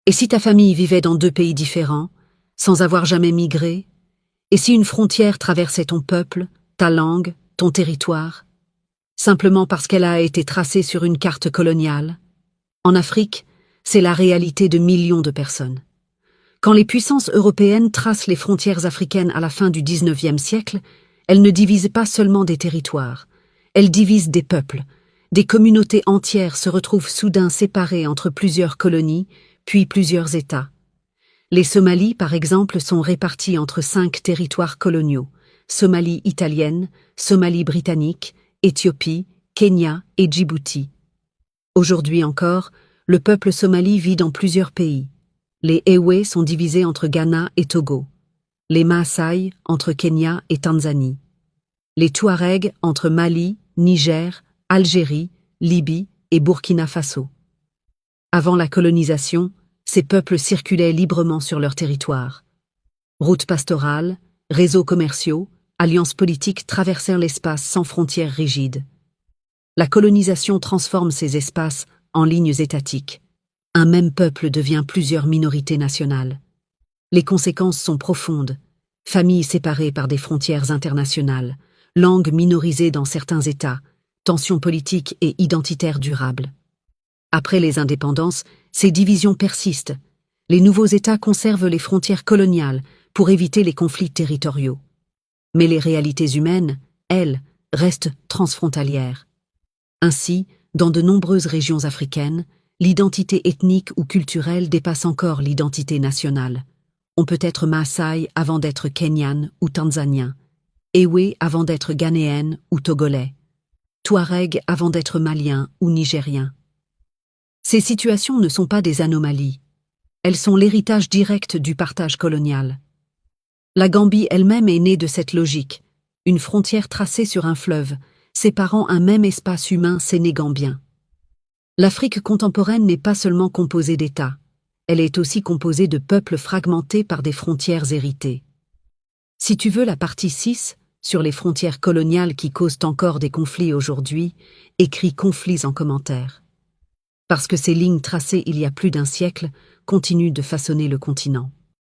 Et si ta famille vivait dans 2 pays différents, sans avoir jamais migré? Et si une frontière traversait ton peuple, ta langue, ton territoire, simplement parce qu'elle a été tracée sur une carte coloniale? En Afrique, c'est la réalité de millions de personnes. Quand les puissances européennes tracent les frontières africaines à la fin du XIXe siècle, elles ne divisent pas seulement des territoires, elles divisent des peuples. Des communautés entières se retrouvent soudain séparées entre plusieurs colonies, puis plusieurs États. Les Somalies, par exemple, sont répartis entre 5 territoires coloniaux: Somalie italienne, Somalie britannique, Éthiopie, Kenya et Djibouti. Aujourd'hui encore, le peuple somali vit dans plusieurs pays. Les Ewe sont divisés entre Ghana et Togo, les Maasai entre Kenya et Tanzanie, les Touaregs entre Mali, Niger, Algérie, Libye et Burkina Faso. Avant la colonisation, ces peuples circulaient librement sur leur territoire. Routes pastorales, réseaux commerciaux, alliances politiques traversèrent l'espace sans frontières rigides. La colonisation transforme ces espaces en lignes étatiques. Un même peuple devient plusieurs minorités nationales. Les conséquences sont profondes. Familles séparées par des frontières internationales, langues minorisées dans certains États, tensions politiques et identitaires durables. Après les indépendances, ces divisions persistent. Les nouveaux États conservent les frontières coloniales pour éviter les conflits territoriaux. Mais les réalités humaines, elles, restent transfrontalières. Ainsi, dans de nombreuses régions africaines, l'identité ethnique ou culturelle dépasse encore l'identité nationale. On peut être Maasai avant d'être Kenyan ou Tanzanien, Ewe avant d'être Ghanéenne ou Togolais, Touareg avant d'être Malien ou Nigérien. Ces situations ne sont pas des anomalies. Elles sont l'héritage direct du partage colonial. La Gambie elle-même est née de cette logique, une frontière tracée sur un fleuve, séparant un même espace humain sénégambien. L'Afrique contemporaine n'est pas seulement composée d'États, elle est aussi composée de peuples fragmentés par des frontières héritées. Si tu veux la partie 6, sur les frontières coloniales qui causent encore des conflits aujourd'hui, écris conflits en commentaire. Parce que ces lignes tracées il y a plus d'1 siècle continuent de façonner le continent.